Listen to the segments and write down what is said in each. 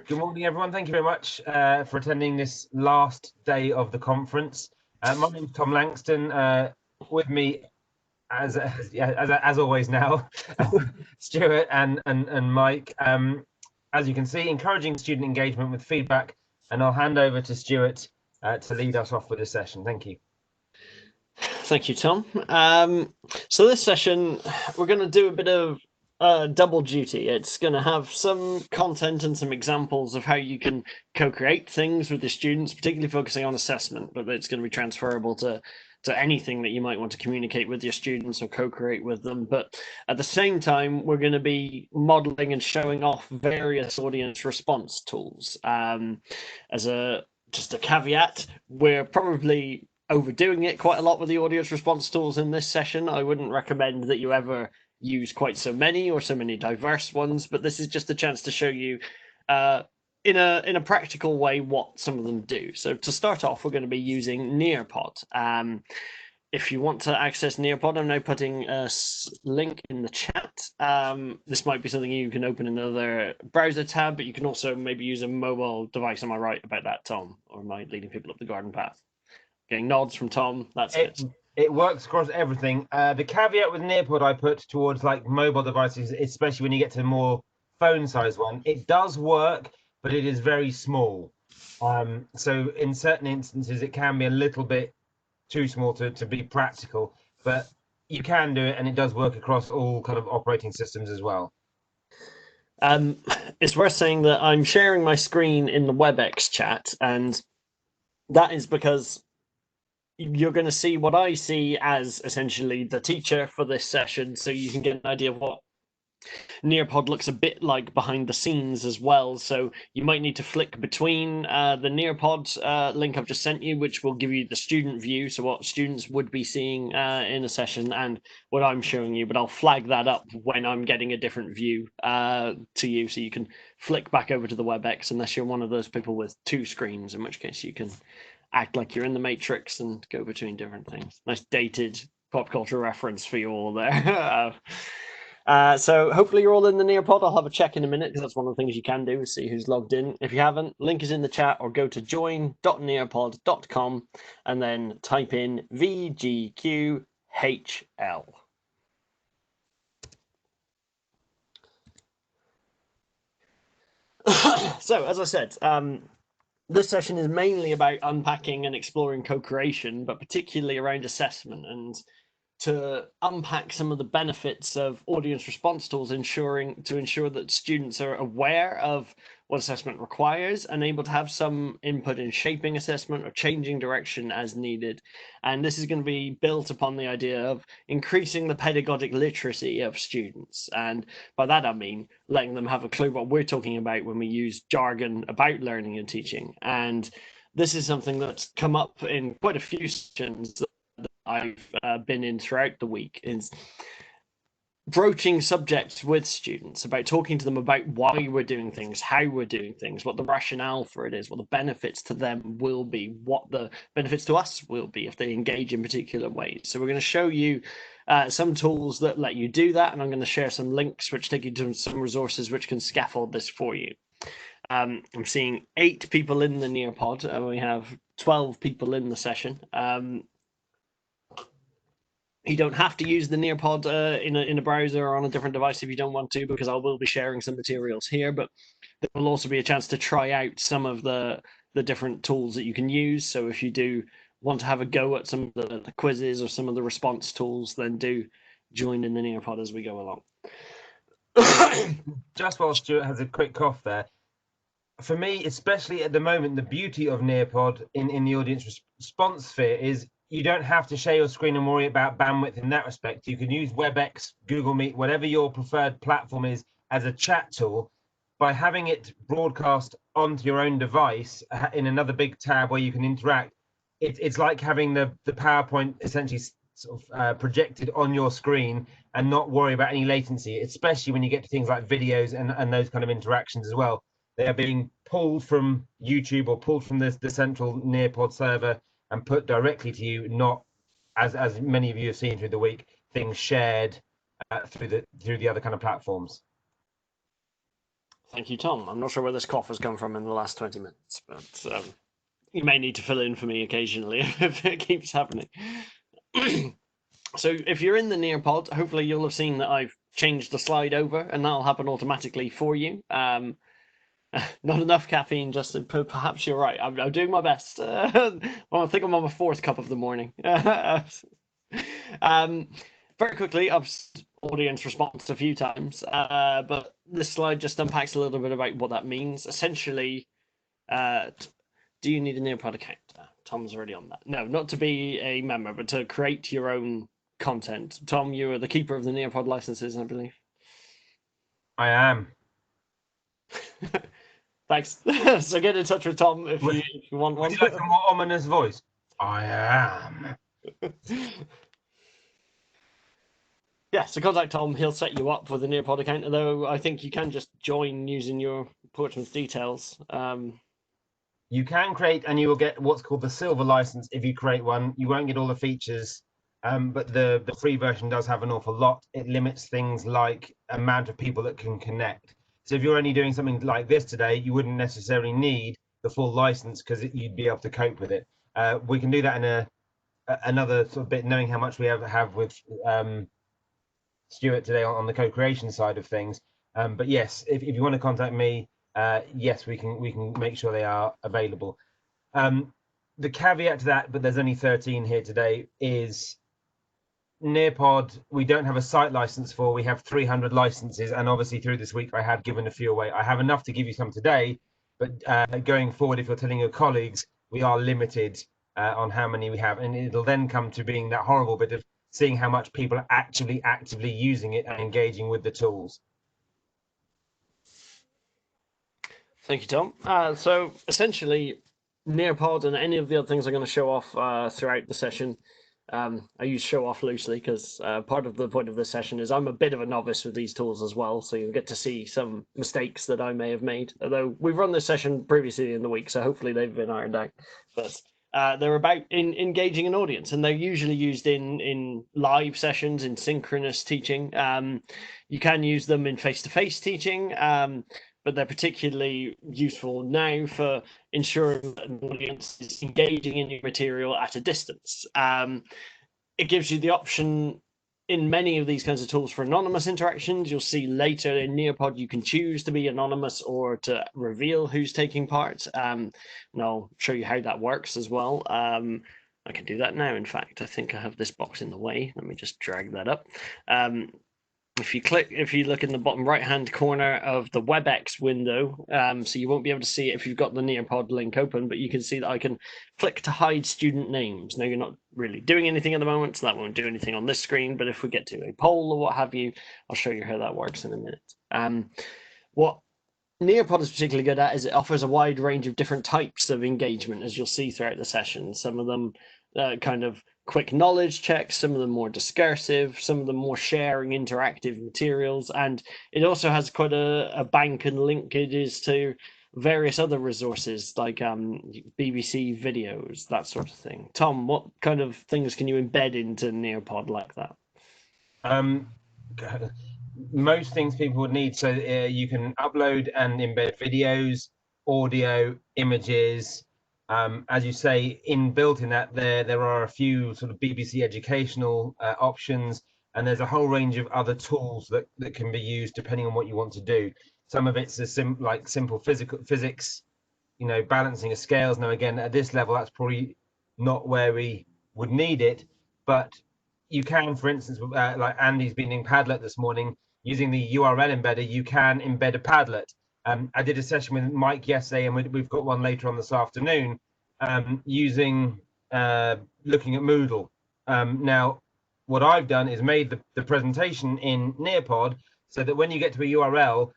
Good morning, everyone. Thank you very much for attending this last day of the conference. My name is Tom Langston. With me, as always now, Stuart and Mike. As you can see, encouraging student engagement with feedback, and I'll hand over to Stuart to lead us off with this session. Thank you. Thank you, Tom. So this session, we're going to do a bit of double duty. It's going to have some content and some examples of how you can co-create things with the students, particularly focusing on assessment, but it's going to be transferable to anything that you might want to communicate with your students or co-create with them. But at the same time, we're going to be modeling and showing off various audience response tools. As just a caveat, we're probably overdoing it quite a lot with the audience response tools in this session. I wouldn't recommend that you ever use quite so many or so many diverse ones, but this is just a chance to show you in a practical way what some of them do. So to start off, we're going to be using Nearpod. If you want to access Nearpod, I'm now putting a link in the chat. This might be something you can open in another browser tab, but you can also maybe use a mobile device. Am I right about that, Tom? Or am I leading people up the garden path? Getting nods from Tom. That's good. It works across everything. The caveat with Nearpod I put towards like mobile devices, especially when you get to more phone size one, it does work, but it is very small. So in certain instances, it can be a little bit too small to be practical, but you can do it, and it does work across all kind of operating systems as well. It's worth saying that I'm sharing my screen in the WebEx chat, and that is because you're going to see what I see as essentially the teacher for this session, so you can get an idea of what Nearpod looks a bit like behind the scenes as well. So you might need to flick between the Nearpod link I've just sent you, which will give you the student view, so what students would be seeing in a session, and what I'm showing you, but I'll flag that up when I'm getting a different view to you, so you can flick back over to the WebEx, unless you're one of those people with two screens, in which case you can act like you're in the Matrix and go between different things. Nice dated pop culture reference for you all there. So hopefully you're all in the Nearpod. I'll have a check in a minute, because that's one of the things you can do, is see who's logged in. If you haven't, link is in the chat, or go to join.nearpod.com and then type in VGQHL. So, as I said, this session is mainly about unpacking and exploring co-creation, but particularly around assessment, and to unpack some of the benefits of audience response tools, to ensure that students are aware of what assessment requires and able to have some input in shaping assessment or changing direction as needed. And this is going to be built upon the idea of increasing the pedagogic literacy of students. And by that, I mean letting them have a clue what we're talking about when we use jargon about learning and teaching. And this is something that's come up in quite a few sessions that I've been in throughout the week, is broaching subjects with students, about talking to them about why we're doing things, how we're doing things, what the rationale for it is, what the benefits to them will be, what the benefits to us will be if they engage in particular ways. So we're going to show you some tools that let you do that, and I'm going to share some links which take you to some resources which can scaffold this for you. I'm seeing 8 people in the Nearpod, and we have 12 people in the session. You don't have to use the Nearpod in a browser or on a different device if you don't want to, because I will be sharing some materials here, but there will also be a chance to try out some of the different tools that you can use. So if you do want to have a go at some of the quizzes or some of the response tools, then do join in the Nearpod as we go along. Just while Stuart has a quick cough there, for me, especially at the moment, the beauty of Nearpod in the audience response sphere is you don't have to share your screen and worry about bandwidth in that respect. You can use WebEx, Google Meet, whatever your preferred platform is, as a chat tool. By having it broadcast onto your own device in another big tab where you can interact, it's like having the PowerPoint essentially sort of projected on your screen and not worry about any latency, especially when you get to things like videos and those kind of interactions as well. They are being pulled from YouTube or pulled from the central Nearpod server and put directly to you, not as many of you have seen through the week, things shared through the other kind of platforms. Thank you, Tom. I'm not sure where this cough has come from in the last 20 minutes, but you may need to fill in for me occasionally if it keeps happening. So if you're in the Nearpod, hopefully you'll have seen that I've changed the slide over, and that'll happen automatically for you. Not enough caffeine, Justin. Perhaps you're right. I'm doing my best. Well, I think I'm on my 4th cup of the morning. Very quickly, I've audience response a few times, but this slide just unpacks a little bit about what that means. Essentially, do you need a Nearpod account? Tom's already on that. No, not to be a member, but to create your own content. Tom, you are the keeper of the Nearpod licenses, I believe. I am. Thanks. So get in touch with Tom if you want one. Would you like a more ominous voice? I am. Yeah, so contact Tom. He'll set you up with a Nearpod account, although I think you can just join using your Portsmouth details. You can create, and you will get what's called the silver license if you create one. You won't get all the features, but the free version does have an awful lot. It limits things like amount of people that can connect. So if you're only doing something like this today, you wouldn't necessarily need the full license because you'd be able to cope with it. We can do that in another sort of bit, knowing how much we have with Stuart today on the co-creation side of things. But yes, if you want to contact me, yes, we can make sure they are available. The caveat to that, but there's only 13 here today, is Nearpod we don't have a site license for. We have 300 licenses, and obviously through this week I have given a few away. I have enough to give you some today, but going forward, if you're telling your colleagues, we are limited on how many we have, and it'll then come to being that horrible bit of seeing how much people are actually actively using it and engaging with the tools. Thank you, Tom. So essentially, Nearpod and any of the other things I'm going to show off throughout the session. I use show off loosely because part of the point of this session is I'm a bit of a novice with these tools as well, so you'll get to see some mistakes that I may have made. Although we've run this session previously in the week, so hopefully they've been ironed out. But they're about engaging an audience, and they're usually used in live sessions, in synchronous teaching. You can use them in face-to-face teaching, but they're particularly useful now for ensuring that an audience is engaging in your material at a distance. It gives you the option in many of these kinds of tools for anonymous interactions. You'll see later in Nearpod you can choose to be anonymous or to reveal who's taking part. And I'll show you how that works as well. I can do that now. In fact, I think I have this box in the way. Let me just drag that up. If you look in the bottom right hand corner of the WebEx window, so you won't be able to see it if you've got the Nearpod link open, but you can see that I can click to hide student names. Now, you're not really doing anything at the moment, so that won't do anything on this screen, but if we get to a poll or what have you, I'll show you how that works in a minute. What Nearpod is particularly good at is it offers a wide range of different types of engagement, as you'll see throughout the session. Some of them kind of quick knowledge checks, some of them more discursive, some of them more sharing interactive materials, and it also has quite a bank and linkages to various other resources like BBC videos, that sort of thing. Tom, what kind of things can you embed into Nearpod like that? Most things people would need, so you can upload and embed videos, audio, images. As you say, inbuilt in that, there are a few sort of BBC educational options, and there's a whole range of other tools that can be used depending on what you want to do. Some of it's like simple physics, balancing of scales. Now, again, at this level, that's probably not where we would need it, but you can, for instance, like Andy's been in Padlet this morning, using the URL embedder, you can embed a Padlet. I did a session with Mike yesterday, and we've got one later on this afternoon, using looking at Moodle. Now, what I've done is made the presentation in Nearpod so that when you get to a URL,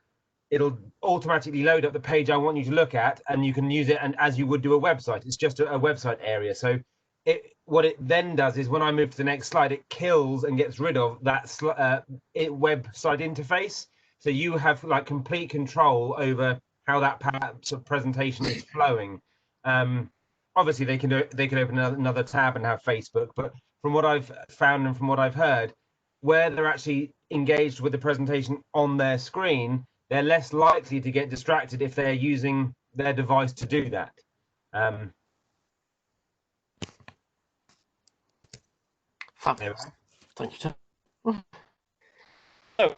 it'll automatically load up the page I want you to look at, and you can use it and as you would do a website. It's just a website area. So what it then does is when I move to the next slide, it kills and gets rid of that website interface. So you have like complete control over how that sort of presentation is flowing. Obviously, they can open another tab and have Facebook, but from what I've found and from what I've heard, where they're actually engaged with the presentation on their screen, they're less likely to get distracted if they're using their device to do that. Fabulous. Thank you, Tom. So,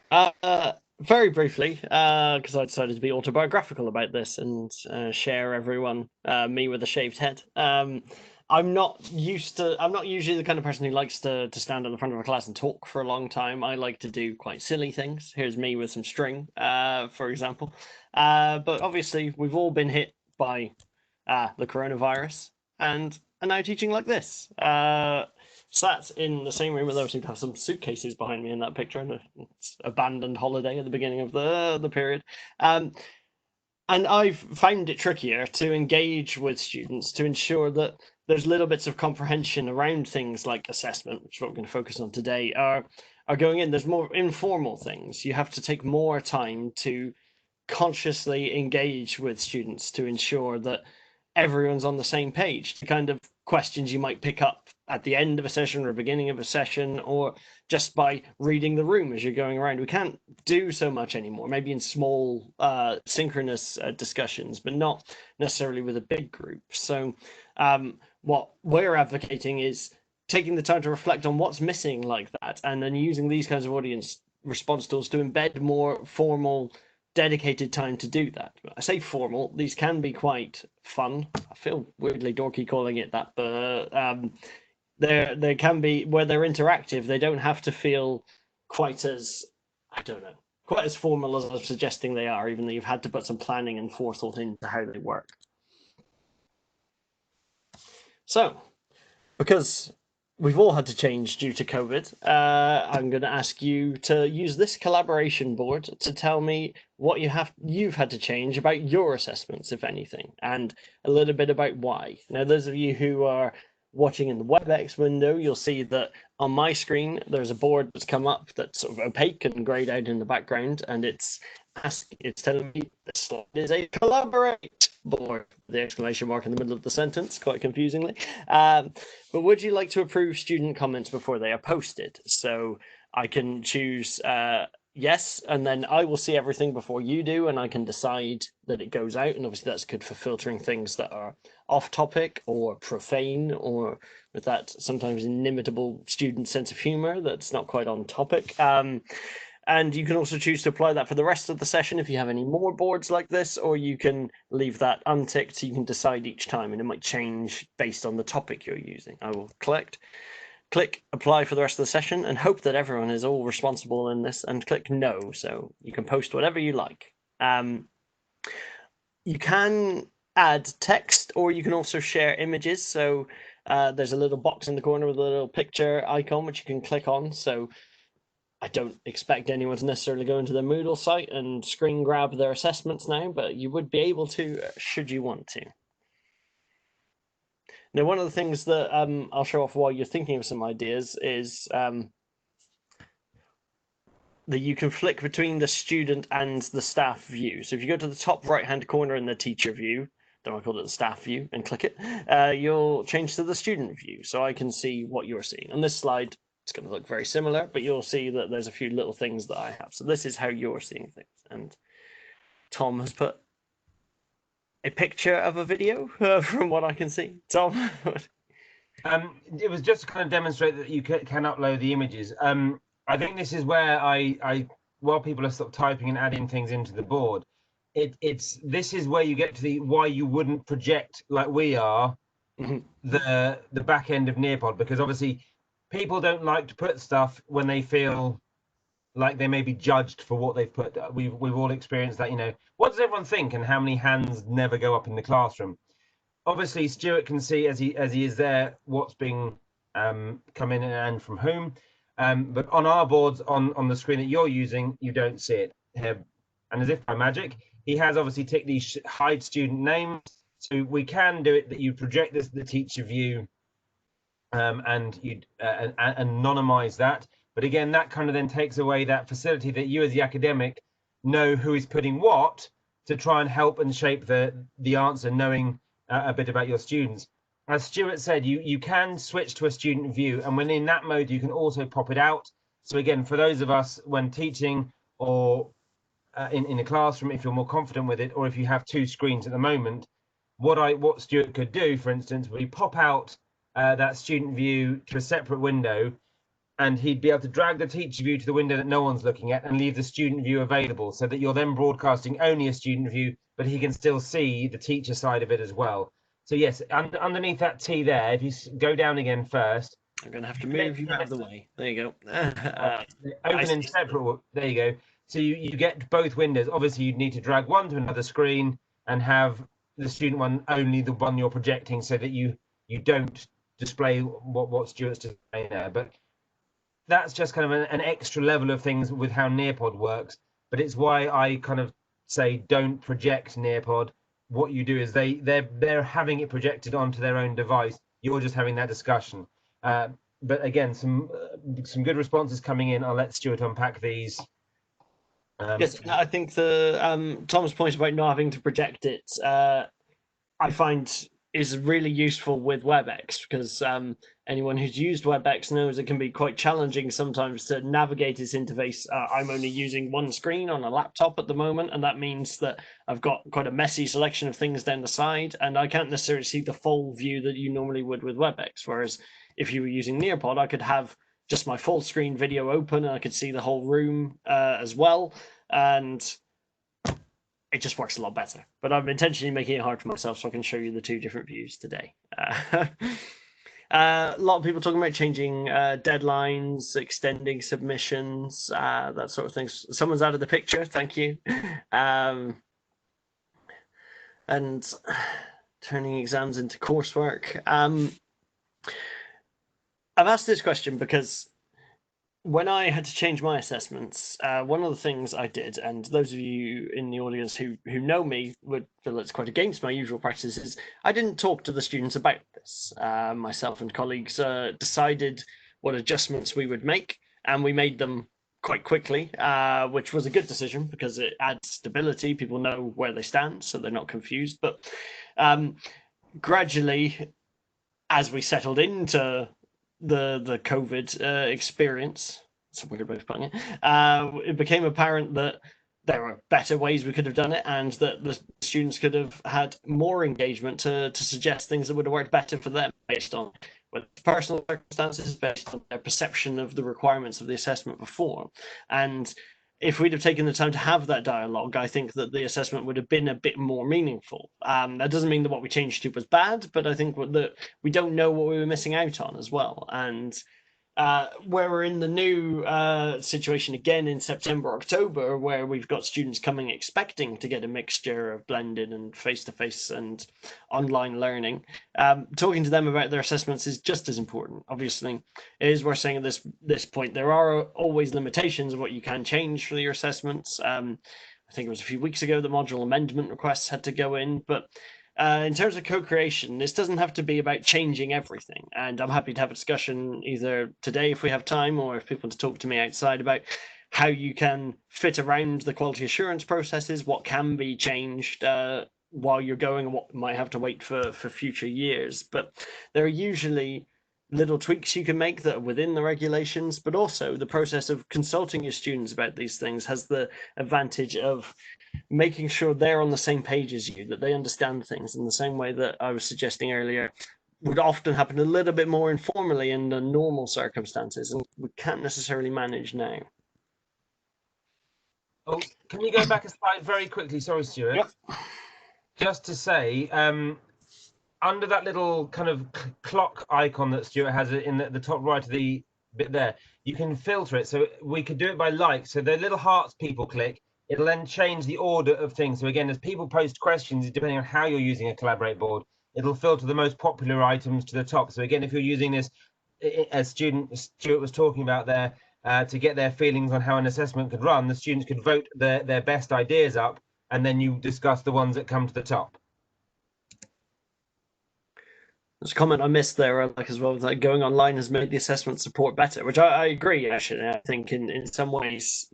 very briefly, because I decided to be autobiographical about this and share everyone me with a shaved head. I'm not usually the kind of person who likes to stand at the front of a class and talk for a long time. I like to do quite silly things. Here's me with some string, for example. But obviously, we've all been hit by the coronavirus and are now teaching like this. Sat in the same room, although I seem to have some suitcases behind me in that picture, and an abandoned holiday at the beginning of the period. And I've found it trickier to engage with students to ensure that there's little bits of comprehension around things like assessment, which is what we're going to focus on today, are going in. There's more informal things. You have to take more time to consciously engage with students to ensure that everyone's on the same page. The kind of questions you might pick up at the end of a session or beginning of a session, or just by reading the room as you're going around. We can't do so much anymore, maybe in small synchronous discussions, but not necessarily with a big group. So what we're advocating is taking the time to reflect on what's missing like that, and then using these kinds of audience response tools to embed more formal dedicated time to do that. I say formal, these can be quite fun. I feel weirdly dorky calling it that, but they can be, where they're interactive, they don't have to feel quite as, I don't know, quite as formal as I'm suggesting they are, even though you've had to put some planning and forethought into how they work. So, because we've all had to change due to COVID, I'm going to ask you to use this collaboration board to tell me what you've had to change about your assessments, if anything, and a little bit about why. Now, those of you who are watching in the WebEx window, you'll see that on my screen there's a board that's come up that's sort of opaque and grayed out in the background, and it's telling me this slide is a collaborate board, the exclamation mark in the middle of the sentence, quite confusingly. But would you like to approve student comments before they are posted? So I can choose yes, and then I will see everything before you do, and I can decide that it goes out. And obviously that's good for filtering things that are off topic or profane, or with that sometimes inimitable student sense of humor that's not quite on topic. And you can also choose to apply that for the rest of the session if you have any more boards like this, or you can leave that unticked so you can decide each time, and it might change based on the topic you're using. I will click apply for the rest of the session and hope that everyone is all responsible in this, and click no, so you can post whatever you like. You can add text, or you can also share images. So there's a little box in the corner with a little picture icon which you can click on. So I don't expect anyone to necessarily go into the Moodle site and screen grab their assessments now, but you would be able to should you want to. Now, one of the things that I'll show off while you're thinking of some ideas is that you can flick between the student and the staff view. So if you go to the top right-hand corner in the teacher view, don't I call it the staff view, and click it, you'll change to the student view, so I can see what you're seeing. On this slide, it's going to look very similar, but you'll see that there's a few little things that I have. So this is how you're seeing things. And Tom has put a picture of a video from what I can see. Tom? It was just to kind of demonstrate that you can upload the images. I think this is where I while people are sort of typing and adding things into the board, this is where you get to the why you wouldn't project like we are the back end of Nearpod, because obviously people don't like to put stuff when they feel like they may be judged for what they've put. We've all experienced that, you know, what does everyone think and how many hands never go up in the classroom. Obviously Stuart can see as he is there what's being come in and from whom, but on our boards on the screen that you're using, you don't see it here. And as if by magic, he has obviously ticked these hide student names, so we can do it that you project this the teacher view and you anonymize that. But again, that kind of then takes away that facility that you as the academic know who is putting what to try and help and shape the answer, knowing a bit about your students. As Stuart said, you can switch to a student view, and when in that mode, you can also pop it out. So again, for those of us when teaching or in a classroom, if you're more confident with it, or if you have two screens at the moment, what Stuart could do, for instance, would be pop out that student view to a separate window, and he'd be able to drag the teacher view to the window that no one's looking at and leave the student view available, so that you're then broadcasting only a student view, but he can still see the teacher side of it as well. So yes, underneath that T there, if you go down again first, I'm going to have to move you out of the way. There you go. open in separate. There you go. So you get both windows. Obviously, you'd need to drag one to another screen and have the student one only the one you're projecting, so that you don't display what Stuart's displaying there. But that's just kind of an extra level of things with how Nearpod works. But it's why I kind of say don't project Nearpod. What you do is they're having it projected onto their own device. You're just having that discussion. But again, some good responses coming in. I'll let Stuart unpack these. Yes, I think the Tom's point about not having to project it, I find is really useful with WebEx, because anyone who's used WebEx knows it can be quite challenging sometimes to navigate its interface. I'm only using one screen on a laptop at the moment, and that means that I've got quite a messy selection of things down the side, and I can't necessarily see the full view that you normally would with WebEx. Whereas if you were using Nearpod, I could have just my full screen video open, and I could see the whole room as well, and it just works a lot better. But I'm intentionally making it hard for myself so I can show you the two different views today. A lot of people talking about changing deadlines, extending submissions, that sort of thing. Someone's out of the picture, thank you. And turning exams into coursework. I've asked this question because when I had to change my assessments, one of the things I did, and those of you in the audience who know me would feel it's quite against my usual practice, is I didn't talk to the students about this. Myself and colleagues decided what adjustments we would make, and we made them quite quickly, which was a good decision because it adds stability. People know where they stand, so they're not confused. But gradually, as we settled into the COVID experience, it's a weird way of putting it, it became apparent that there were better ways we could have done it, and that the students could have had more engagement to suggest things that would have worked better for them based on personal circumstances, based on their perception of the requirements of the assessment before. And if we'd have taken the time to have that dialogue, I think that the assessment would have been a bit more meaningful. That doesn't mean that what we changed to was bad, but I think that we don't know what we were missing out on as well. And where we're in the new situation again in September, October, where we've got students coming expecting to get a mixture of blended and face-to-face and online learning, talking to them about their assessments is just as important. Obviously, it is worth saying at this point, there are always limitations of what you can change for your assessments. I think it was a few weeks ago that module amendment requests had to go in, but in terms of co-creation, this doesn't have to be about changing everything. And I'm happy to have a discussion either today if we have time, or if people want to talk to me outside about how you can fit around the quality assurance processes, what can be changed while you're going, and what might have to wait for future years. But there are usually little tweaks you can make that are within the regulations, but also the process of consulting your students about these things has the advantage of making sure they're on the same page as you, that they understand things in the same way that I was suggesting earlier would often happen a little bit more informally in the normal circumstances, and we can't necessarily manage now. Oh, can you go back a slide very quickly? Sorry, Stuart. Yep. Just to say, under that little kind of clock icon that Stuart has in the top right of the bit there, you can filter it. So we could do it by like. So the little hearts people click, it'll then change the order of things. So again, as people post questions, depending on how you're using a Collaborate board, it'll filter the most popular items to the top. So again, if you're using this, as Stuart was talking about there, to get their feelings on how an assessment could run, the students could vote their best ideas up, and then you discuss the ones that come to the top. There's a comment I missed there, like as well, that going online has made the assessment support better, which I agree, actually. I think in some ways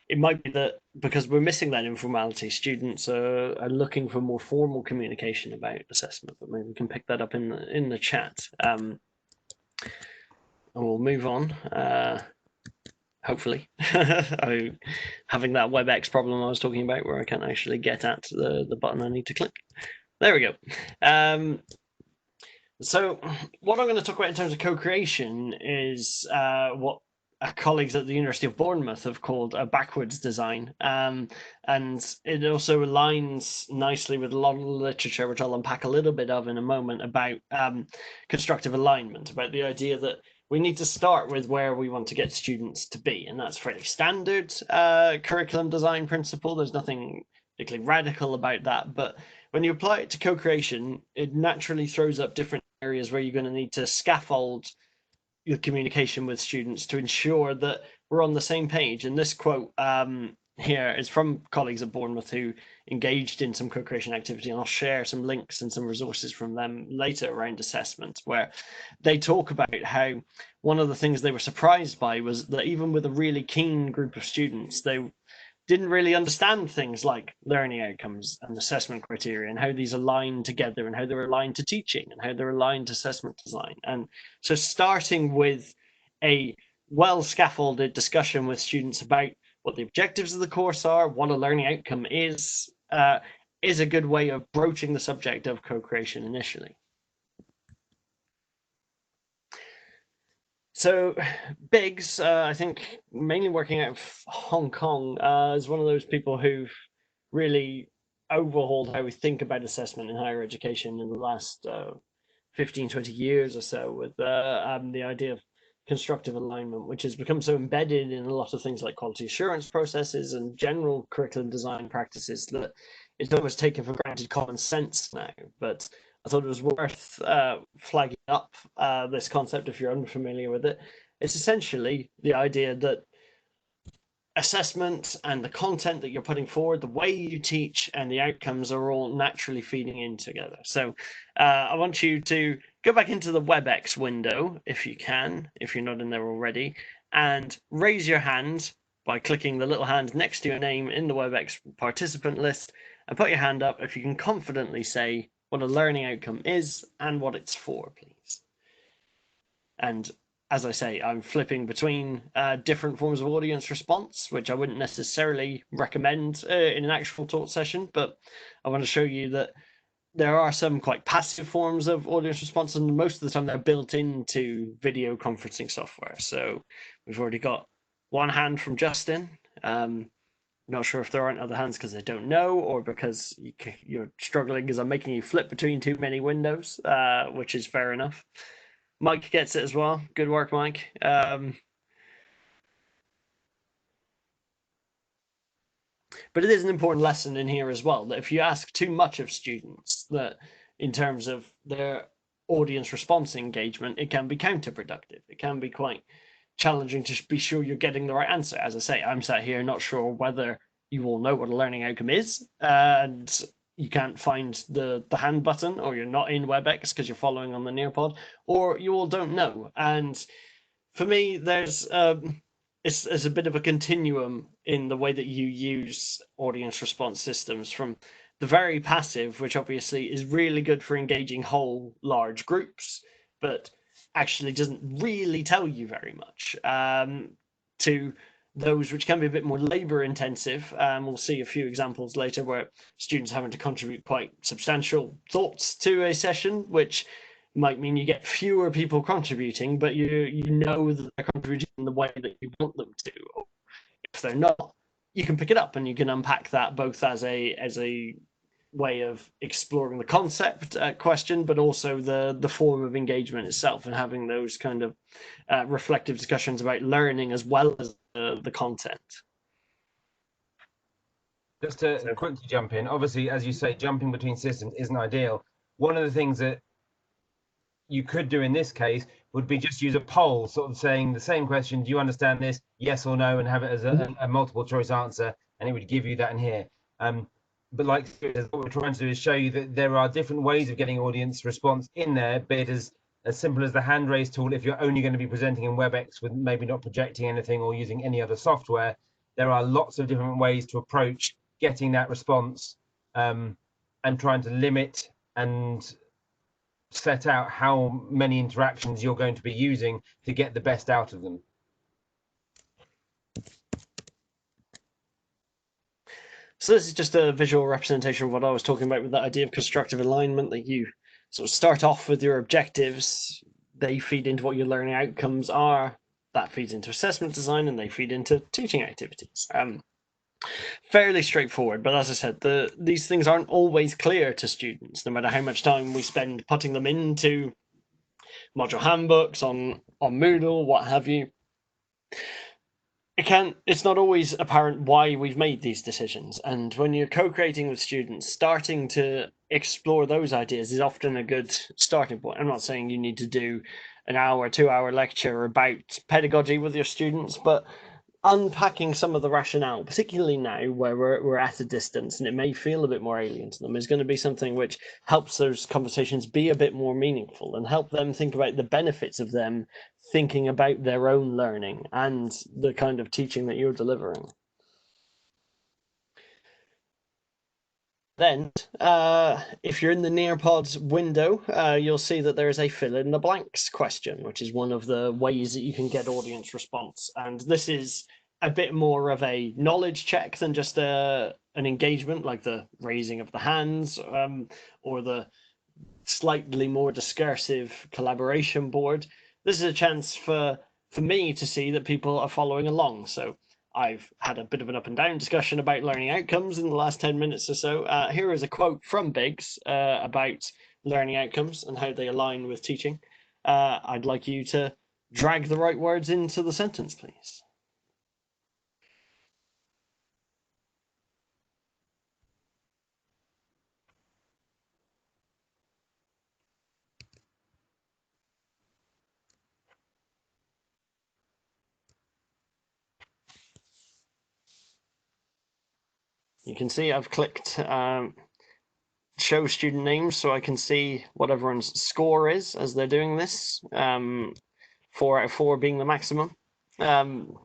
it might be that because we're missing that informality, students are looking for more formal communication about assessment, but maybe we can pick that up in the chat. And we'll move on. hopefully. Having that WebEx problem I was talking about where I can't actually get at the button I need to click. There we go. So what I'm going to talk about in terms of co-creation is what our colleagues at the University of Bournemouth have called a backwards design. And it also aligns nicely with a lot of the literature, which I'll unpack a little bit of in a moment, about constructive alignment, about the idea that we need to start with where we want to get students to be. And that's fairly standard curriculum design principle. There's nothing particularly radical about that. But when you apply it to co-creation, it naturally throws up different areas where you're going to need to scaffold your communication with students to ensure that we're on the same page. And this quote here is from colleagues at Bournemouth who engaged in some co-creation activity, and I'll share some links and some resources from them later around assessment, where they talk about how one of the things they were surprised by was that even with a really keen group of students, they didn't really understand things like learning outcomes and assessment criteria and how these align together and how they're aligned to teaching and how they're aligned to assessment design. And so starting with a well scaffolded discussion with students about what the objectives of the course are, what a learning outcome is a good way of broaching the subject of co-creation initially. So Biggs, I think mainly working out of Hong Kong, is one of those people who've really overhauled how we think about assessment in higher education in the last 15, 20 years or so, with the idea of constructive alignment, which has become so embedded in a lot of things like quality assurance processes and general curriculum design practices that it's almost taken for granted common sense now. But I thought it was worth flagging up this concept if you're unfamiliar with it. It's essentially the idea that assessment and the content that you're putting forward, the way you teach, and the outcomes are all naturally feeding in together. So I want you to go back into the WebEx window, if you can, if you're not in there already, and raise your hand by clicking the little hand next to your name in the WebEx participant list, and put your hand up if you can confidently say what a learning outcome is and what it's for, please. And as I say, I'm flipping between different forms of audience response, which I wouldn't necessarily recommend in an actual talk session, but I want to show you that there are some quite passive forms of audience response, and most of the time they're built into video conferencing software. So we've already got one hand from Justin. Not sure if there aren't other hands because I don't know, or because you're struggling because I'm making you flip between too many windows, which is fair enough. Mike gets it as well. Good work, Mike. But it is an important lesson in here as well, that if you ask too much of students, that in terms of their audience response engagement, it can be counterproductive. It can be quite challenging to be sure you're getting the right answer. As I say, I'm sat here not sure whether you all know what a learning outcome is, and you can't find the hand button, or you're not in WebEx because you're following on the Nearpod, or you all don't know. And for me, there's it's a bit of a continuum in the way that you use audience response systems, from the very passive, which obviously is really good for engaging whole large groups, but actually doesn't really tell you very much, to those which can be a bit more labor intensive. We'll see a few examples later where students having to contribute quite substantial thoughts to a session, which might mean you get fewer people contributing, but you know that they're contributing in the way that you want them to. If they're not, you can pick it up and you can unpack that both as a way of exploring the concept question, but also the form of engagement itself, and having those kind of reflective discussions about learning as well as the content. Just to quickly jump in, obviously, as you say, jumping between systems isn't ideal. One of the things that you could do in this case would be just use a poll, sort of saying the same question: do you understand this, yes or no, and have it as a multiple choice answer, and it would give you that in here. But like what we're trying to do is show you that there are different ways of getting audience response in there, be it as simple as the hand raise tool if you're only going to be presenting in WebEx with maybe not projecting anything or using any other software. There are lots of different ways to approach getting that response, and trying to limit and set out how many interactions you're going to be using to get the best out of them. So this is just a visual representation of what I was talking about with that idea of constructive alignment, that you sort of start off with your objectives, they feed into what your learning outcomes are, that feeds into assessment design, and they feed into teaching activities. Fairly straightforward, but as I said, these things aren't always clear to students, no matter how much time we spend putting them into module handbooks, on Moodle, what have you. It's not always apparent why we've made these decisions, and when you're co-creating with students, starting to explore those ideas is often a good starting point. I'm not saying you need to do an hour, 2 hour lecture about pedagogy with your students, but unpacking some of the rationale, particularly now where we're at a distance and it may feel a bit more alien to them, is going to be something which helps those conversations be a bit more meaningful and help them think about the benefits of them thinking about their own learning and the kind of teaching that you're delivering. Then, if you're in the Nearpod window, you'll see that there is a fill in the blanks question, which is one of the ways that you can get audience response. And this is a bit more of a knowledge check than just an engagement, like the raising of the hands or the slightly more discursive collaboration board. This is a chance for me to see that people are following along. So I've had a bit of an up and down discussion about learning outcomes in the last 10 minutes or so. Here is a quote from Biggs about learning outcomes and how they align with teaching. I'd like you to drag the right words into the sentence, please. You can see I've clicked show student names so I can see what everyone's score is as they're doing this. 4 out of 4 being the maximum. Tom,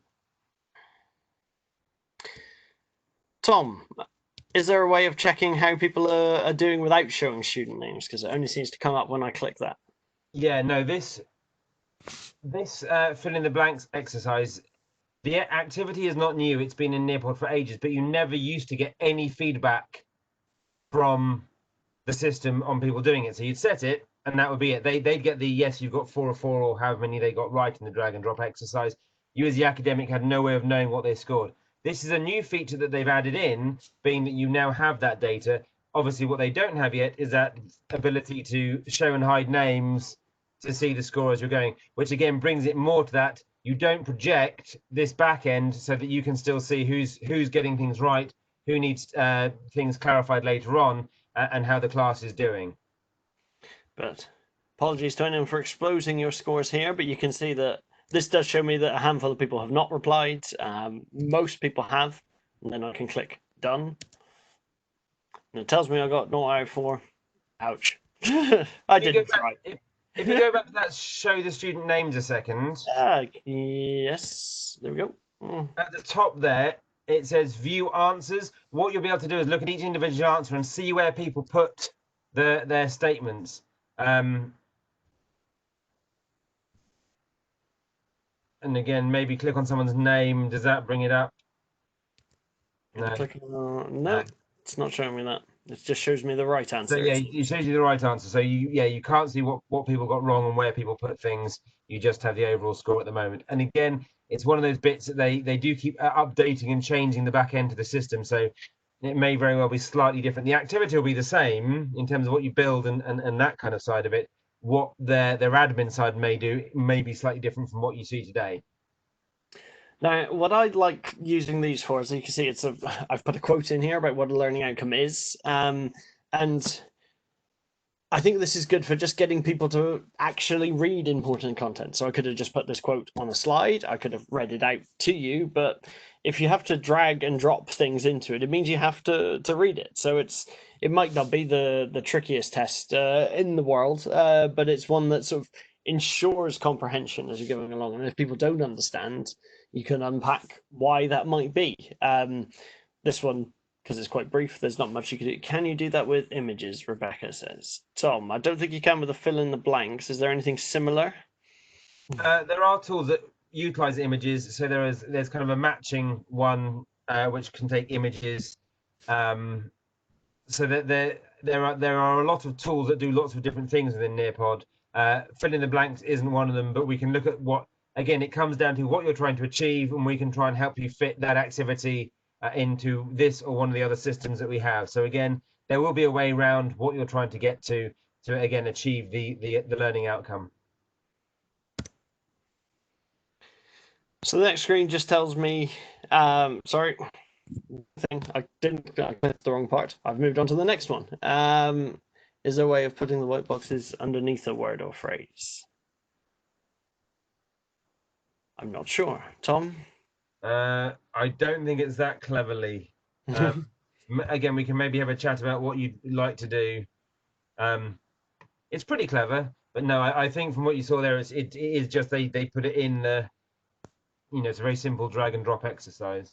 is there a way of checking how people are doing without showing student names? Because it only seems to come up when I click that. Yeah, no, this fill in the blanks exercise, the activity is not new. It's been in Nearpod for ages, but you never used to get any feedback from the system on people doing it. So you'd set it, and that would be it. They'd get the yes, you've got 4 of 4, or however many they got right in the drag and drop exercise. You, as the academic, had no way of knowing what they scored. This is a new feature that they've added in, being that you now have that data. Obviously, what they don't have yet is that ability to show and hide names to see the score as you're going, which again brings it more to that. You don't project this back end so that you can still see who's getting things right, who needs things clarified later on, and how the class is doing. But apologies to anyone for exposing your scores here, but you can see that this does show me that a handful of people have not replied. Most people have, and then I can click done. And it tells me I got 0 out of 4. Ouch. I didn't try. If you go back to that show the student names a second. Yes, there we go. At the top there, it says view answers. What you'll be able to do is look at each individual answer and see where people put their statements. And again, maybe click on someone's name. Does that bring it up? No. No, it's not showing me that. It just shows me the right answer. So yeah, it shows you the right answer. So you can't see what people got wrong and where people put things. You just have the overall score at the moment. And again, it's one of those bits that they do keep updating and changing the back end to the system. So it may very well be slightly different. The activity will be the same in terms of what you build and that kind of side of it. What their admin side may do may be slightly different from what you see today. Now, what I like using these for, as you can see, I've put a quote in here about what a learning outcome is, and I think this is good for just getting people to actually read important content. So I could have just put this quote on a slide. I could have read it out to you, but if you have to drag and drop things into it, it means you have to read it. So it might not be the trickiest test in the world, but it's one that sort of ensures comprehension as you're going along. And if people don't understand, you can unpack why that might be. This one, because it's quite brief, there's not much you can do. Can you do that with images? Rebecca says. Tom, I don't think you can with the fill in the blanks. Is there anything similar? There are tools that utilize images. So there's kind of a matching one which can take images So that there are a lot of tools that do lots of different things within Nearpod. Fill in the blanks isn't one of them, but we can look at what, again, it comes down to what you're trying to achieve, and we can try and help you fit that activity into this or one of the other systems that we have. So again, there will be a way around what you're trying to get to again achieve the learning outcome. So the next screen just tells me, sorry, I clicked the wrong part. I've moved on to the next one. Is there a way of putting the white boxes underneath a word or phrase? I'm not sure. Tom? I don't think it's that cleverly. Again, we can maybe have a chat about what you'd like to do. It's pretty clever, but no, I think from what you saw there, it is just they put it in the, it's a very simple drag and drop exercise.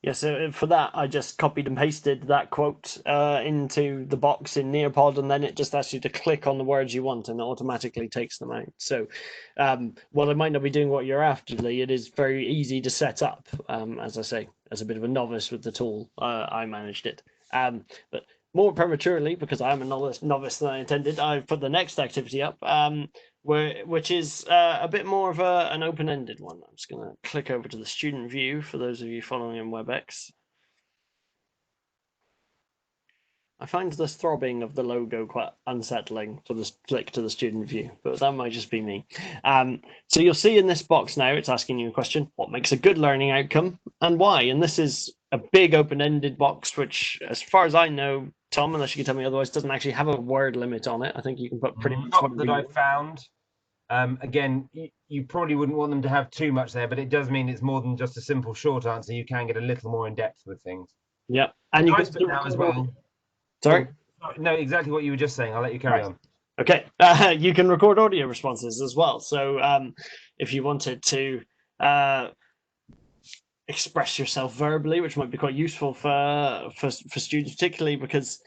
Yeah, so for that, I just copied and pasted that quote into the box in Nearpod, and then it just asks you to click on the words you want, and it automatically takes them out. So while I might not be doing what you're after, Lee, it is very easy to set up. As I say, as a bit of a novice with the tool, I managed it. But more prematurely, because I am a novice than I intended, I've put the next activity up, which is a bit more of an open-ended one. I'm just going to click over to the student view for those of you following in WebEx. I find the throbbing of the logo quite unsettling for the flick to the student view, but that might just be me. So you'll see in this box now, it's asking you a question: what makes a good learning outcome and why? And this is a big open-ended box, which, as far as I know, Tom, unless you can tell me otherwise, doesn't actually have a word limit on it. I think you can put pretty much whatever that I found. Again, you probably wouldn't want them to have too much there, but it does mean it's more than just a simple short answer. You can get a little more in depth with things. Yeah, and you can now as well. Sorry? Oh, no, exactly what you were just saying. I'll let you carry on. Okay, you can record audio responses as well. So if you wanted to express yourself verbally, which might be quite useful for students, particularly because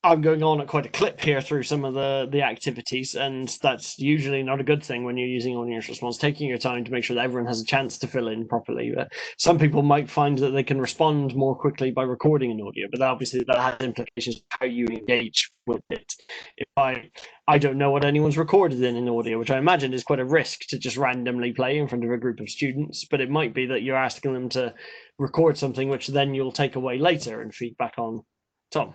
I'm going on at quite a clip here through some of the activities, and that's usually not a good thing when you're using audience response, taking your time to make sure that everyone has a chance to fill in properly. But some people might find that they can respond more quickly by recording an audio, but obviously that has implications for how you engage with it. If I don't know what anyone's recorded in audio, which I imagine is quite a risk to just randomly play in front of a group of students, but it might be that you're asking them to record something which then you'll take away later and feed back on Tom.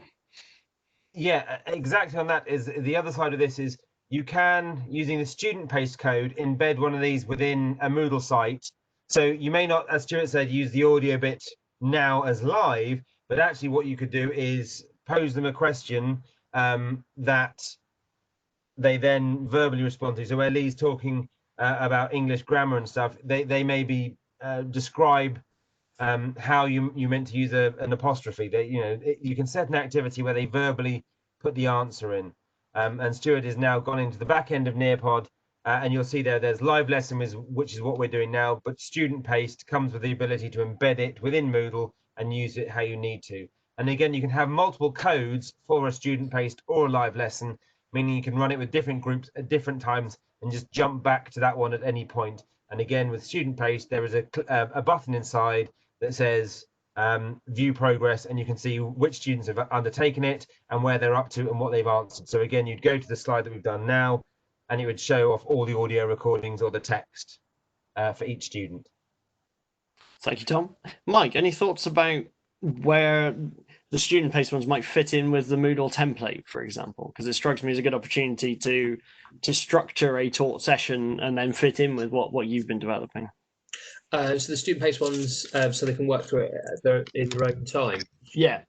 Yeah, exactly. On that is the other side of this is you can, using the student paste code, embed one of these within a Moodle site. So you may not, as Stuart said, use the audio bit now as live, but actually what you could do is pose them a question that they then verbally respond to. So where Lee's talking about English grammar and stuff, they maybe describe how you meant to use an apostrophe. You can set an activity where they verbally put the answer in. And Stuart is now gone into the back end of Nearpod, and you'll see there's live lesson, which is what we're doing now, but student paste comes with the ability to embed it within Moodle and use it how you need to. And again, you can have multiple codes for a student paste or a live lesson, meaning you can run it with different groups at different times and just jump back to that one at any point. And again, with student paste, there is a button inside that says view progress, and you can see which students have undertaken it and where they're up to and what they've answered. So again, you'd go to the slide that we've done now, and it would show off all the audio recordings or the text for each student. Thank you, Tom. Mike, any thoughts about where the student paste ones might fit in with the Moodle template, for example? Because it strikes me as a good opportunity to structure a taught session and then fit in with what you've been developing. So the student paste ones, so they can work through it in their own time. Yeah.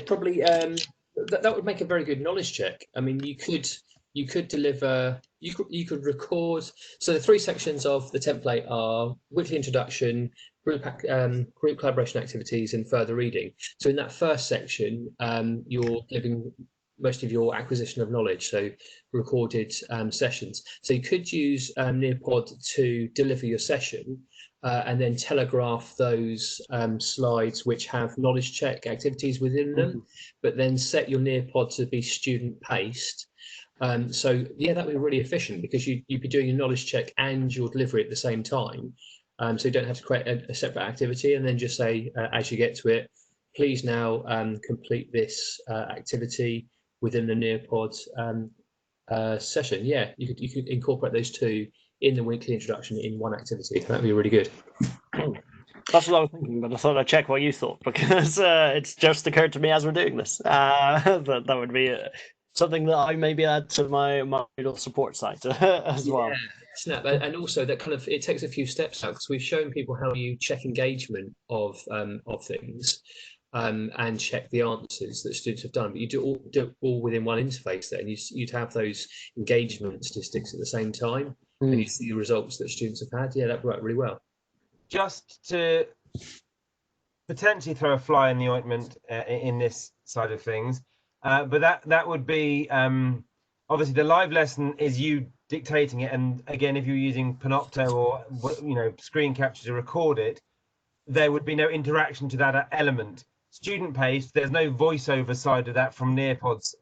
Probably. That would make a very good knowledge check. I mean, you could deliver. You could record. So the three sections of the template are weekly introduction, group collaboration activities, and further reading. So in that first section, you're delivering most of your acquisition of knowledge, so recorded sessions. So you could use Nearpod to deliver your session and then telegraph those slides which have knowledge check activities within them, but then set your Nearpod to be student paced. So yeah, that would be really efficient because you'd be doing your knowledge check and your delivery at the same time. So you don't have to create a separate activity and then just say, as you get to it, please now complete this activity within the Nearpod session. Yeah, you could incorporate those two in the weekly introduction in one activity. That'd be really good. That's what I was thinking, but I thought I'd check what you thought, because it's just occurred to me as we're doing this. That would be something that I maybe add to my Moodle support site as well. Snap, and also that kind of, it takes a few steps out, because we've shown people how you check engagement of things and check the answers that students have done, but you do it all within one interface there, and you'd have those engagement statistics at the same time, and you see the results that students have had. Yeah, that worked really well. Just to potentially throw a fly in the ointment in this side of things, but that would be obviously the live lesson is you dictating it, and again, if you're using Panopto or screen capture to record it, there would be no interaction to that element. Student paced, there's no voiceover side of that from Nearpod's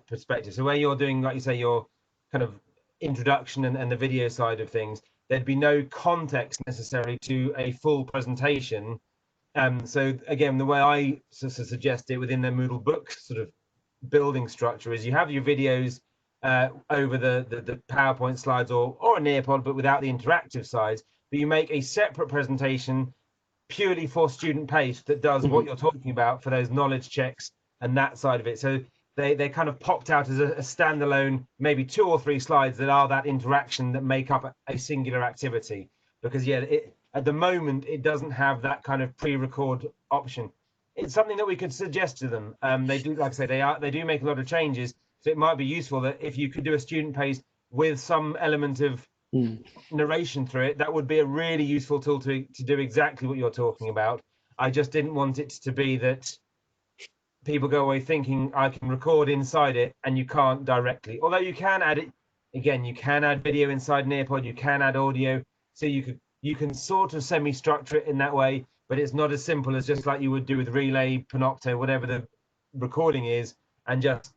perspective. So where you're doing, like you say, your kind of introduction and the video side of things, there'd be no context necessarily to a full presentation. So again, the way I suggest it within the Moodle book sort of building structure is you have your videos over the PowerPoint slides or a Nearpod, but without the interactive sides. But you make a separate presentation purely for student paced that does what you're talking about for those knowledge checks and that side of it. So they kind of popped out as a standalone, maybe 2 or 3 slides that are that interaction that make up a singular activity. Because at the moment it doesn't have that kind of pre-record option. It's something that we could suggest to them. They do, like I say, they do make a lot of changes. So it might be useful that if you could do a student paced with some element of narration through it, that would be a really useful tool to do exactly what you're talking about. I just didn't want it to be that people go away thinking I can record inside it and you can't directly, although you can add it. Again, you can add video inside Nearpod, you can add audio, so you can sort of semi-structure it in that way, but it's not as simple as just like you would do with Relay, Panopto, whatever the recording is, and just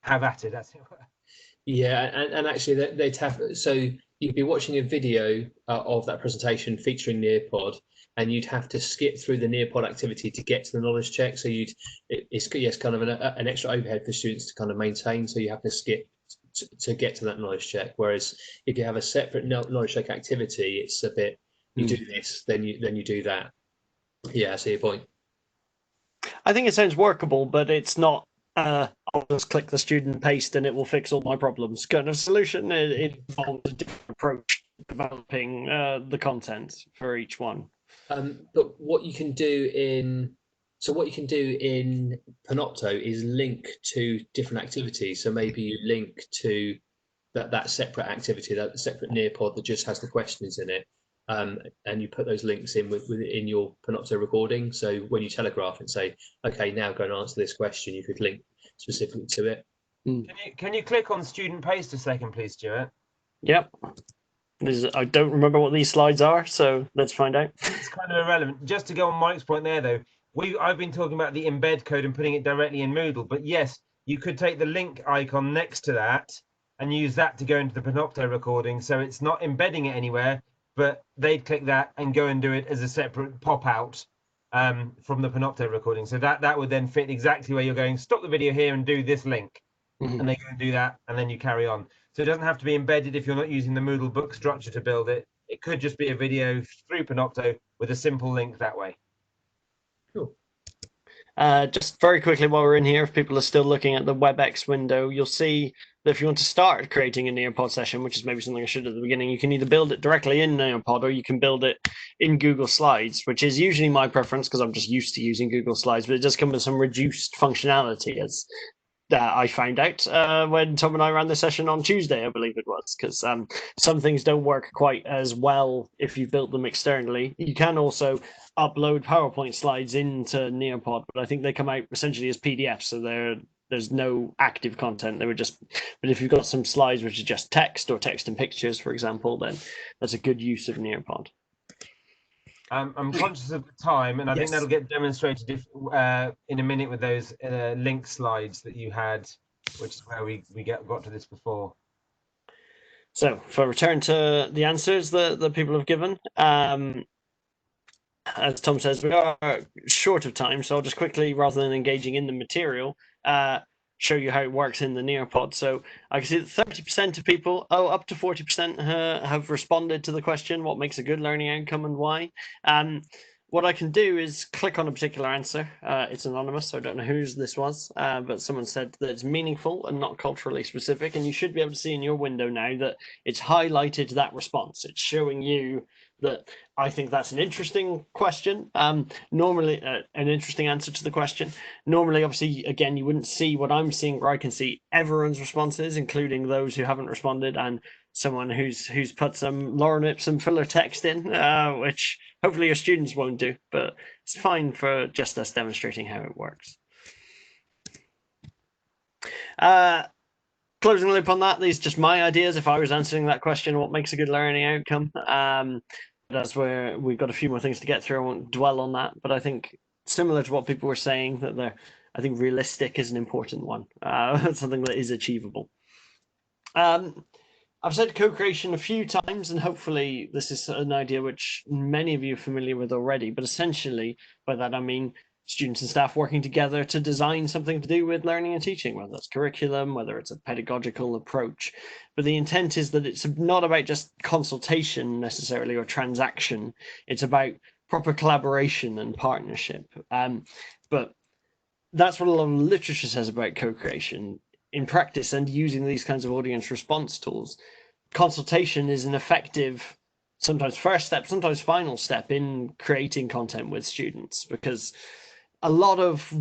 have at it. That's it. Yeah, and actually they'd have, so you'd be watching a video of that presentation featuring Nearpod, and you'd have to skip through the Nearpod activity to get to the knowledge check. So it's kind of an extra overhead for students to kind of maintain. So you have to skip to get to that knowledge check. Whereas if you have a separate knowledge check activity, it's a bit, you do this, then you do that. Yeah, I see your point. I think it sounds workable, but it's not I'll just click the student paste and it will fix all my problems kind of solution. It involves a different approach to developing the content for each one. But what you can do in Panopto is link to different activities. So maybe you link to that separate activity, that separate Nearpod that just has the questions in it, and you put those links in your Panopto recording. So when you telegraph and say, okay, now go and answer this question, you could link specifically to it. Can you click on student paste a second, please, Stuart? Yep. I don't remember what these slides are, so let's find out. It's kind of irrelevant. Just to go on Mike's point there, though, I've been talking about the embed code and putting it directly in Moodle, but yes, you could take the link icon next to that and use that to go into the Panopto recording. So it's not embedding it anywhere, but they'd click that and go and do it as a separate pop out from the Panopto recording. So that would then fit exactly where you're going. Stop the video here and do this link. And they go and do that, and then you carry on. So it doesn't have to be embedded if you're not using the Moodle book structure to build it. It could just be a video through Panopto with a simple link that way. Cool. Just very quickly while we're in here, if people are still looking at the WebEx window, you'll see that if you want to start creating a Nearpod session, which is maybe something I should at the beginning, you can either build it directly in Nearpod or you can build it in Google Slides, which is usually my preference because I'm just used to using Google Slides, but it does come with some reduced functionality, as I found out when Tom and I ran the session on Tuesday, I believe it was, because some things don't work quite as well if you built them externally. You can also upload PowerPoint slides into Nearpod, but I think they come out essentially as PDFs, so there's no active content. They were just, but if you've got some slides which are just text or text and pictures, for example, then that's a good use of Nearpod. I'm conscious of the time, and I think that'll get demonstrated in a minute with those link slides that you had, which is where we got to this before. So for return to the answers that people have given, as Tom says, we are short of time, so I'll just quickly, rather than engaging in the material, show you how it works in the Nearpod. So I can see that 30% of people, up to 40% have responded to the question, what makes a good learning outcome and why? What I can do is click on a particular answer. It's anonymous, so I don't know whose this was, but someone said that it's meaningful and not culturally specific, and you should be able to see in your window now that it's highlighted that response. It's showing you that I think that's an interesting question. Normally, an interesting answer to the question. Normally, obviously, again, you wouldn't see what I'm seeing, where I can see everyone's responses, including those who haven't responded, and someone who's put some lorem ipsum filler text in, which hopefully your students won't do, but it's fine for just us demonstrating how it works. Closing the loop on that, these are just my ideas if I was answering that question, what makes a good learning outcome. That's where we've got a few more things to get through. I won't dwell on that, but I think similar to what people were saying, that I think realistic is an important one, something that is achievable. I've said co-creation a few times, and hopefully this is an idea which many of you are familiar with already, but essentially by that I mean students and staff working together to design something to do with learning and teaching, whether that's curriculum, whether it's a pedagogical approach. But the intent is that it's not about just consultation necessarily or transaction. It's about proper collaboration and partnership. But that's what a lot of literature says about co-creation. In practice and using these kinds of audience response tools, consultation is an effective, sometimes first step, sometimes final step in creating content with students, because a lot of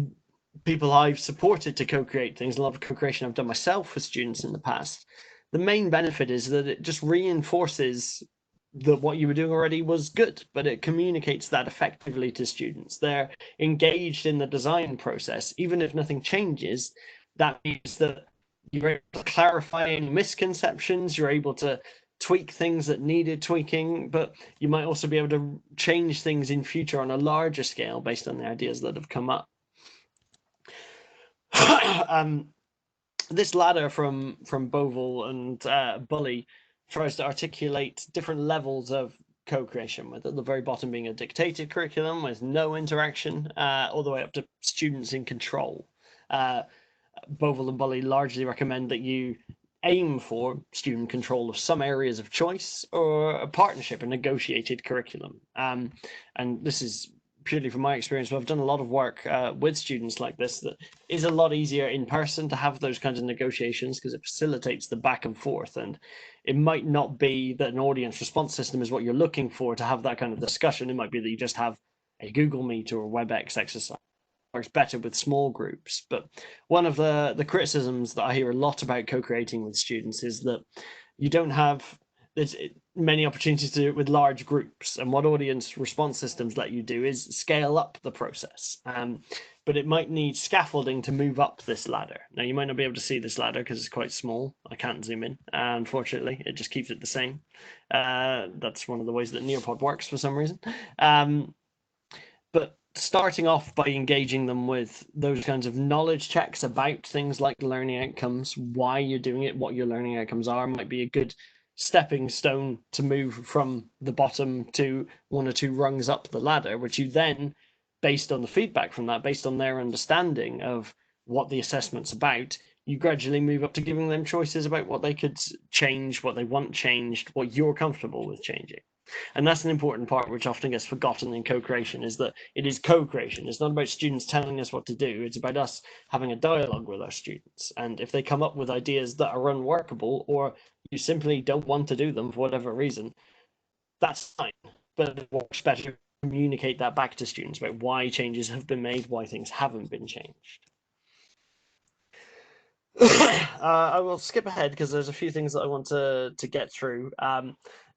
people I've supported to co-create things, a lot of co-creation I've done myself with students in the past, the main benefit is that it just reinforces that what you were doing already was good, but it communicates that effectively to students. They're engaged in the design process. Even if nothing changes, that means that you're able to clarify any misconceptions, you're able to tweak things that needed tweaking, but you might also be able to change things in future on a larger scale based on the ideas that have come up. This ladder from Bovell and Bully tries to articulate different levels of co-creation, with at the very bottom being a dictated curriculum with no interaction, all the way up to students in control. Bovell and Bully largely recommend that you aim for student control of some areas of choice or a partnership, a negotiated curriculum. And this is purely from my experience, but I've done a lot of work with students like this, that is a lot easier in person to have those kinds of negotiations because it facilitates the back and forth. And it might not be that an audience response system is what you're looking for to have that kind of discussion. It might be that you just have a Google Meet or a WebEx exercise. Works better with small groups. But one of the criticisms that I hear a lot about co-creating with students is that you don't have there's many opportunities to do it with large groups, and what audience response systems let you do is scale up the process. But it might need scaffolding to move up this ladder. Now, you might not be able to see this ladder because it's quite small. I can't zoom in, unfortunately. It just keeps it the same. That's one of the ways that Nearpod works for some reason. But starting off by engaging them with those kinds of knowledge checks about things like learning outcomes, why you're doing it, what your learning outcomes are, might be a good stepping stone to move from the bottom to one or two rungs up the ladder, which you then, based on the feedback from that, based on their understanding of what the assessment's about, you gradually move up to giving them choices about what they could change, what they want changed, what you're comfortable with changing. And that's an important part which often gets forgotten in co-creation, is that it is co-creation. It's not about students telling us what to do. It's about us having a dialogue with our students. And if they come up with ideas that are unworkable, or you simply don't want to do them for whatever reason, that's fine. But it works better to communicate that back to students about why changes have been made, why things haven't been changed. I will skip ahead because there's a few things that I want to get through.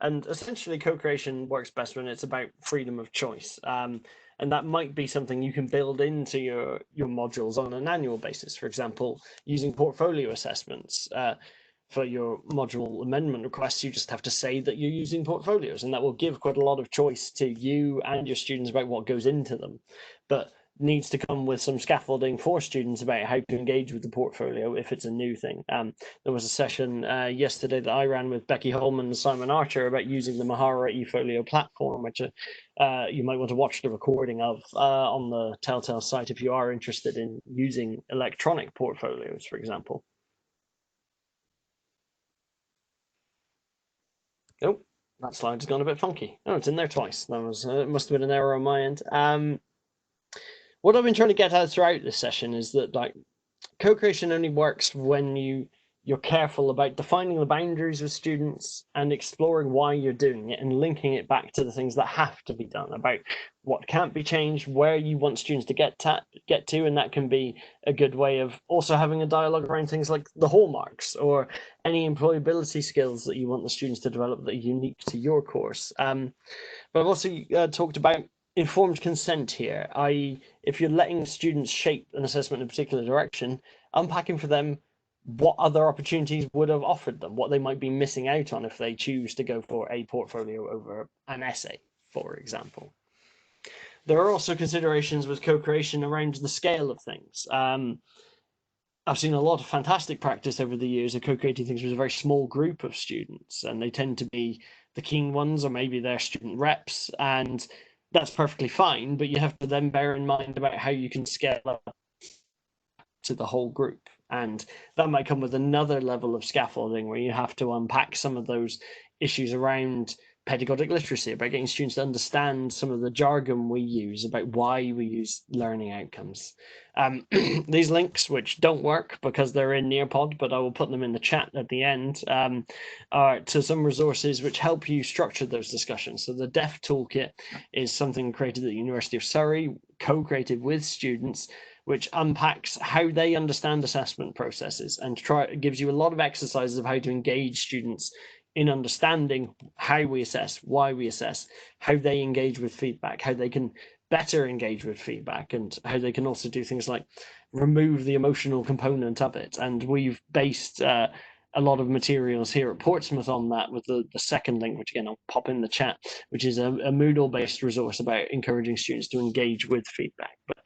And essentially, co-creation works best when it's about freedom of choice. And that might be something you can build into your modules on an annual basis. For example, using portfolio assessments. For your module amendment requests, you just have to say that you're using portfolios, and that will give quite a lot of choice to you and your students about what goes into them. But needs to come with some scaffolding for students about how to engage with the portfolio if it's a new thing. There was a session yesterday that I ran with Becky Holman and Simon Archer about using the Mahara eFolio platform, which you might want to watch the recording of on the Telltale site if you are interested in using electronic portfolios, for example. Oh, that slide has gone a bit funky. Oh, it's in there twice. That was must have been an error on my end. What I've been trying to get at throughout this session is that like co-creation only works when you're careful about defining the boundaries with students and exploring why you're doing it and linking it back to the things that have to be done, about what can't be changed, where you want students to get to, and that can be a good way of also having a dialogue around things like the hallmarks or any employability skills that you want the students to develop that are unique to your course. But I've also talked about informed consent here, i.e. if you're letting students shape an assessment in a particular direction, unpacking for them what other opportunities would have offered them, what they might be missing out on if they choose to go for a portfolio over an essay, for example. There are also considerations with co-creation around the scale of things. I've seen a lot of fantastic practice over the years of co-creating things with a very small group of students, and they tend to be the keen ones or maybe their student reps, and that's perfectly fine, but you have to then bear in mind about how you can scale up to the whole group. And that might come with another level of scaffolding where you have to unpack some of those issues around pedagogic literacy, about getting students to understand some of the jargon we use, about why we use learning outcomes. These links, which don't work because they're in Nearpod, but I will put them in the chat at the end, are to some resources which help you structure those discussions. So the DEF Toolkit is something created at the University of Surrey, co-created with students, which unpacks how they understand assessment processes and gives you a lot of exercises of how to engage students in understanding how we assess, why we assess, how they engage with feedback, how they can better engage with feedback, and how they can also do things like remove the emotional component of it. And we've based a lot of materials here at Portsmouth on that, with the second link, which again I'll pop in the chat, which is a Moodle-based resource about encouraging students to engage with feedback. But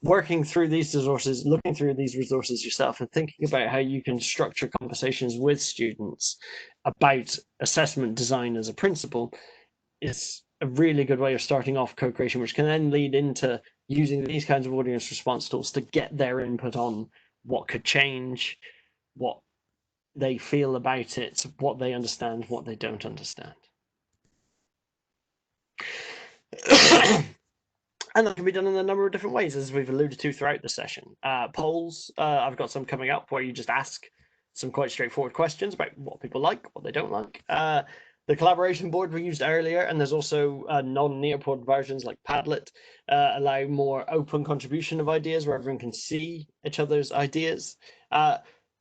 working through these resources, looking through these resources yourself, and thinking about how you can structure conversations with students about assessment design as a principle is a really good way of starting off co-creation, which can then lead into using these kinds of audience response tools to get their input on what could change, what they feel about it, what they understand, what they don't understand. And that can be done in a number of different ways, as we've alluded to throughout the session. Polls, I've got some coming up where you just ask some quite straightforward questions about what people like, what they don't like. The collaboration board we used earlier, and there's also non-Nearpod versions like Padlet, allow more open contribution of ideas where everyone can see each other's ideas.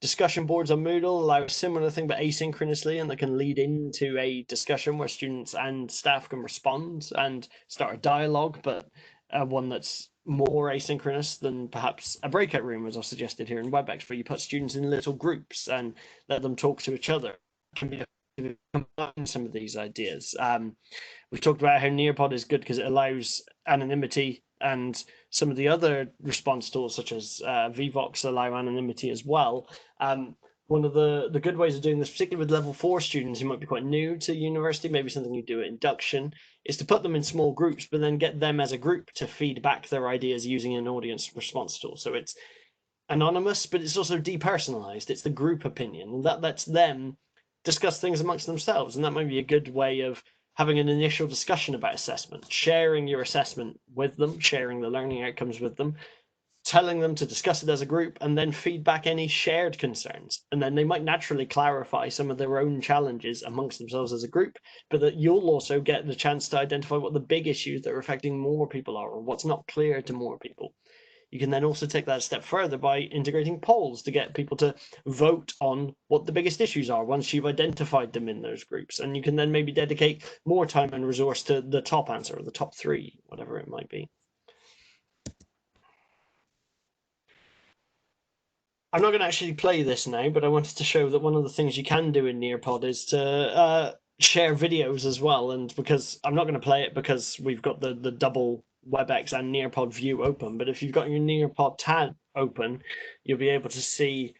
Discussion boards on Moodle allow a similar thing but asynchronously, and that can lead into a discussion where students and staff can respond and start a dialogue, but one that's more asynchronous than perhaps a breakout room, as I've suggested here in WebEx, where you put students in little groups and let them talk to each other. It can be to combine some of these ideas. We've talked about how Nearpod is good because it allows anonymity, and some of the other response tools, such as Vox, allow anonymity as well. One of the good ways of doing this, particularly with level 4 students who might be quite new to university, maybe something you do at induction, is to put them in small groups, but then get them as a group to feed back their ideas using an audience response tool. So it's anonymous, but it's also depersonalized. It's the group opinion, and that lets them discuss things amongst themselves. And that might be a good way of having an initial discussion about assessment, sharing your assessment with them, sharing the learning outcomes with them, telling them to discuss it as a group, and then feedback any shared concerns. And then they might naturally clarify some of their own challenges amongst themselves as a group, but that you'll also get the chance to identify what the big issues that are affecting more people are, or what's not clear to more people. You can then also take that a step further by integrating polls to get people to vote on what the biggest issues are once you've identified them in those groups. And you can then maybe dedicate more time and resource to the top answer, or the top 3, whatever it might be. I'm not going to actually play this now, but I wanted to show that one of the things you can do in Nearpod is to share videos as well. And because I'm not going to play it because we've got the double WebEx and Nearpod view open, but if you've got your Nearpod tab open, you'll be able to see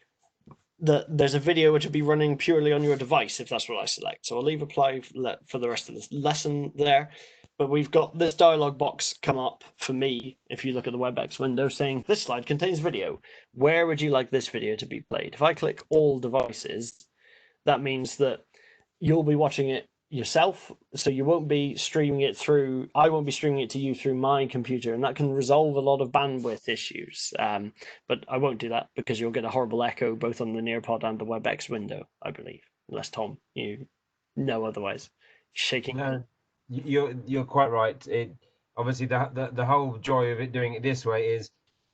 that there's a video which will be running purely on your device if that's what I select. So I'll leave apply for the rest of this lesson there. But we've got this dialog box come up for me if you look at the WebEx window saying this slide contains video. Where would you like this video to be played? If I click all devices, that means that you'll be watching it yourself, so you won't be streaming it through, I won't be streaming it to you through my computer, and that can resolve a lot of bandwidth issues, but I won't do that because you'll get a horrible echo both on the Nearpod and the WebEx window, I believe, unless Tom, you know otherwise. Shaking. No, you're quite right. It obviously the whole joy of it doing it this way is,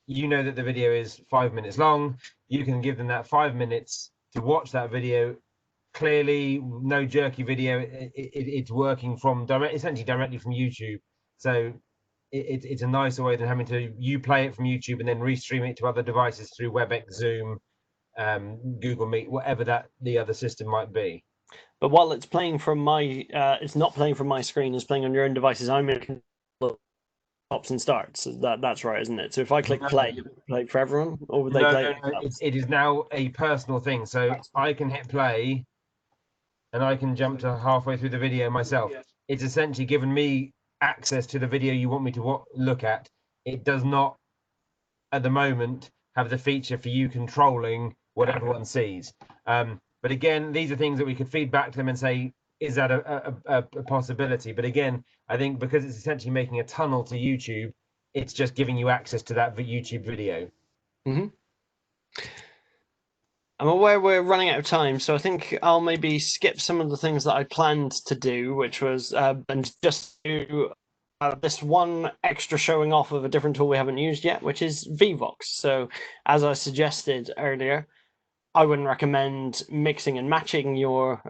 you know, that the video is 5 minutes long. You can give them that 5 minutes to watch that video clearly, no jerky video. It's working from essentially directly from YouTube. So it's a nicer way than having to play it from YouTube and then restream it to other devices through WebEx, Zoom, Google Meet, whatever the other system might be. But while it's playing from my, it's not playing from my screen. It's playing on your own devices. I'm making stops and starts. That's right, isn't it? So if I click play, play for everyone, or would they play? No, it is now a personal thing. So I can hit play, and I can jump to halfway through the video myself. It's essentially given me access to the video you want me to look at. It does not, at the moment, have the feature for you controlling what everyone sees. But again, these are things that we could feed back to them and say, is that a possibility? But again, I think because it's essentially making a tunnel to YouTube, it's just giving you access to that YouTube video. Mm-hmm. I'm aware we're running out of time, so I think I'll maybe skip some of the things that I planned to do, which was and just do this one extra showing off of a different tool we haven't used yet, which is Vox. So as I suggested earlier, I wouldn't recommend mixing and matching your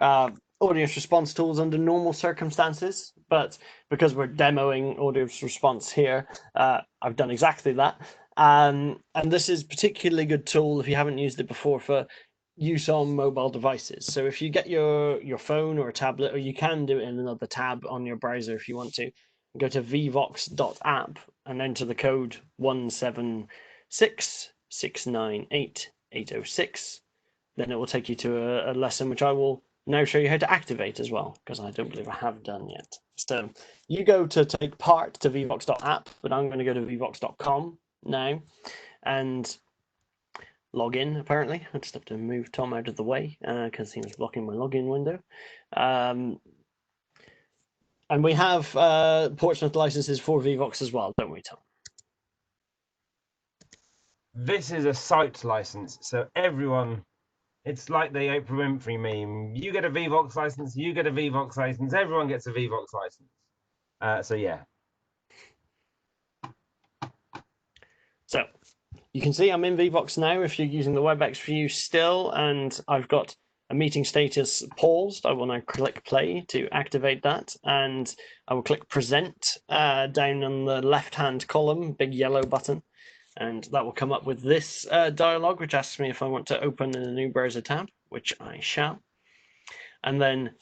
audience response tools under normal circumstances, but because we're demoing audience response here, I've done exactly that. And this is a particularly good tool if you haven't used it before for use on mobile devices. So if you get your phone or a tablet, or you can do it in another tab on your browser if you want to, go to vvox.app and enter the code 176698806. Then it will take you to a lesson which I will now show you how to activate as well, because I don't believe I have done yet. So you go to take part to vvox.app, but I'm going to go to vvox.com now and log in, apparently. I just have to move Tom out of the way because he was blocking my login window. And we have Portsmouth licenses for Vox as well, don't we, Tom? This is a site license, so everyone, it's like the Oprah Winfrey meme. You get a Vox license, you get a Vox license, everyone gets a Vox license. So yeah. So you can see I'm in Vox now if you're using the WebEx view still, and I've got a meeting status paused. I will now click play to activate that, and I will click present down on the left-hand column, big yellow button, and that will come up with this dialog, which asks me if I want to open in a new browser tab, which I shall. And then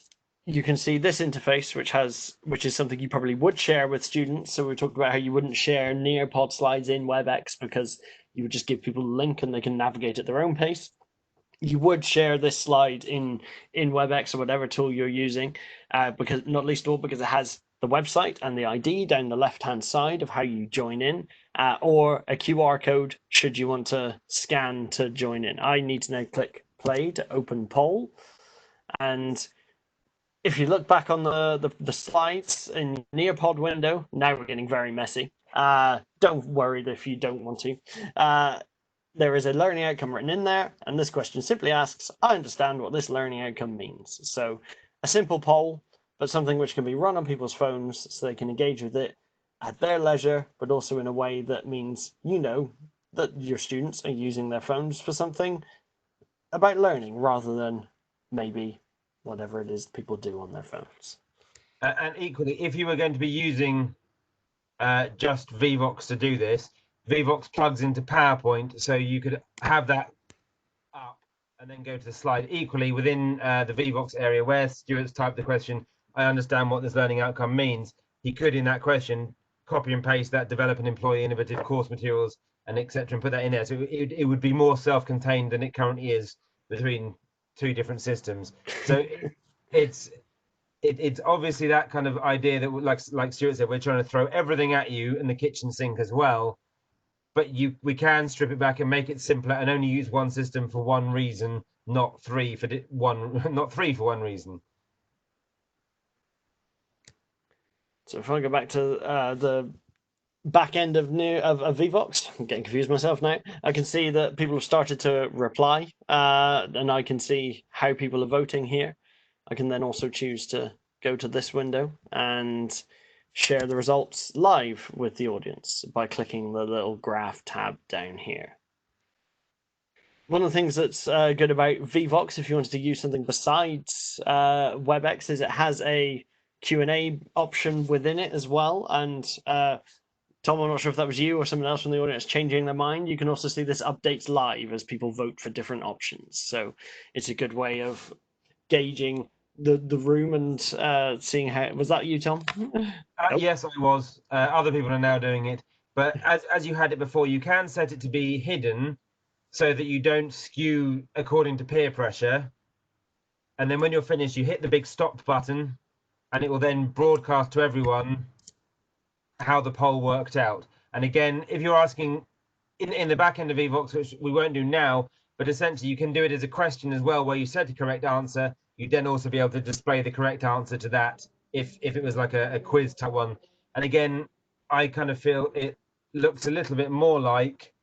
you can see this interface, which is something you probably would share with students. So we talked about how you wouldn't share Nearpod slides in WebEx because you would just give people a link and they can navigate at their own pace. You would share this slide in WebEx or whatever tool you're using, because not least of all because it has the website and the ID down the left-hand side of how you join in, or a QR code should you want to scan to join in. I need to now click play to open poll, and if you look back on the slides in Nearpod window, now we're getting very messy. Don't worry if you don't want to. There is a learning outcome written in there, and this question simply asks, I understand what this learning outcome means. So a simple poll, but something which can be run on people's phones so they can engage with it at their leisure, but also in a way that means you know that your students are using their phones for something about learning rather than maybe whatever it is people do on their phones. And equally, if you were going to be using just Vox to do this, Vox plugs into PowerPoint, so you could have that up and then go to the slide. Equally, within the Vox area where Stuart's typed the question, I understand what this learning outcome means. He could, in that question, copy and paste that, develop and employ innovative course materials and etc. and put that in there. So it would be more self-contained than it currently is between two different systems. So it's obviously that kind of idea that, like Stuart said, we're trying to throw everything at you in the kitchen sink as well. But we can strip it back and make it simpler and only use one system for one reason, not three for one reason. So if I go back to the back end of Vox, I'm getting confused myself now. I can see that people have started to reply, and I can see how people are voting here. I can then also choose to go to this window and share the results live with the audience by clicking the little graph tab down here. One of the things that's good about Vox, if you wanted to use something besides WebEx, is it has a Q&A option within it as well. And Tom, I'm not sure if that was you or someone else from the audience changing their mind. You can also see this updates live as people vote for different options. So it's a good way of gauging the room and seeing how. Was that you, Tom? Nope. Yes, I was. Other people are now doing it. But as you had it before, you can set it to be hidden so that you don't skew according to peer pressure. And then when you're finished, you hit the big stop button and it will then broadcast to everyone how the poll worked out. And again, if you're asking in the back end of Vox, which we won't do now, but essentially you can do it as a question as well, where you set the correct answer. You'd then also be able to display the correct answer to that if it was like a quiz type one. And again, I kind of feel it looks a little bit more like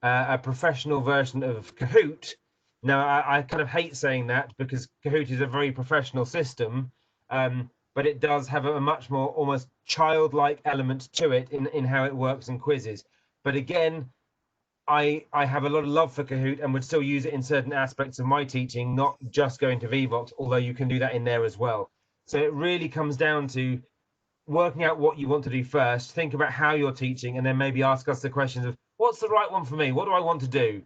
a professional version of Kahoot. Now, I kind of hate saying that because Kahoot is a very professional system, but it does have a much more almost childlike element to it in how it works in quizzes. But again, I have a lot of love for Kahoot and would still use it in certain aspects of my teaching, not just going to Vox, although you can do that in there as well. So it really comes down to working out what you want to do first, think about how you're teaching, and then maybe ask us the questions of what's the right one for me? What do I want to do?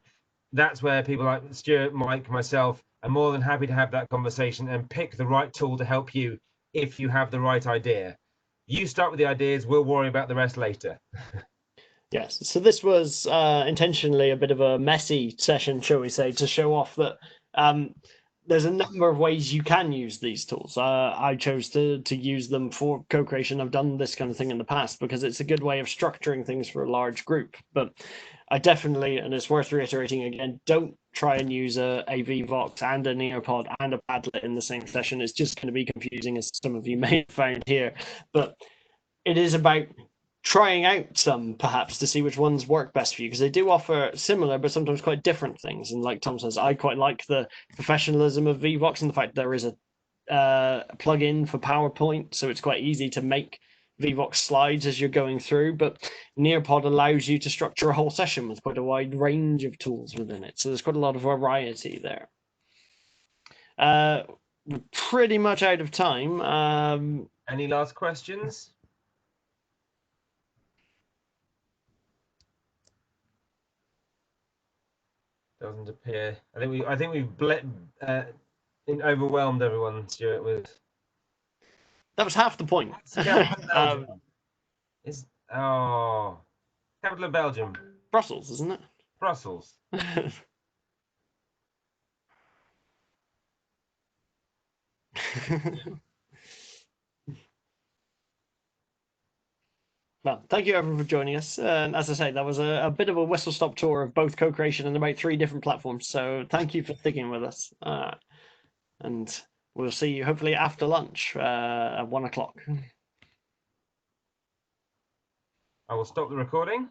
That's where people like Stuart, Mike, myself are more than happy to have that conversation and pick the right tool to help you if you have the right idea. You start with the ideas, we'll worry about the rest later. Yes, so this was intentionally a bit of a messy session, shall we say, to show off that there's a number of ways you can use these tools. I chose to use them for co-creation. I've done this kind of thing in the past because it's a good way of structuring things for a large group. But I definitely, and it's worth reiterating again, don't try and use a Vox and a Nearpod and a Padlet in the same session. It's just going to be confusing, as some of you may have found here. But it is about trying out some, perhaps, to see which ones work best for you, because they do offer similar but sometimes quite different things. And like Tom says, I quite like the professionalism of Vox and the fact there is a plug-in for PowerPoint, so it's quite easy to make Vox slides as you're going through. But Nearpod allows you to structure a whole session with quite a wide range of tools within it, so there's quite a lot of variety there. We're pretty much out of time. Any last questions? Doesn't appear. I think we've overwhelmed everyone, Stuart, with. That was half the point. Capital of Belgium. Brussels, isn't it? Brussels. Well, thank you everyone for joining us. And as I say, that was a bit of a whistle-stop tour of both co-creation and about 3 different platforms. So thank you for sticking with us. And we'll see you hopefully after lunch at 1 o'clock. I will stop the recording.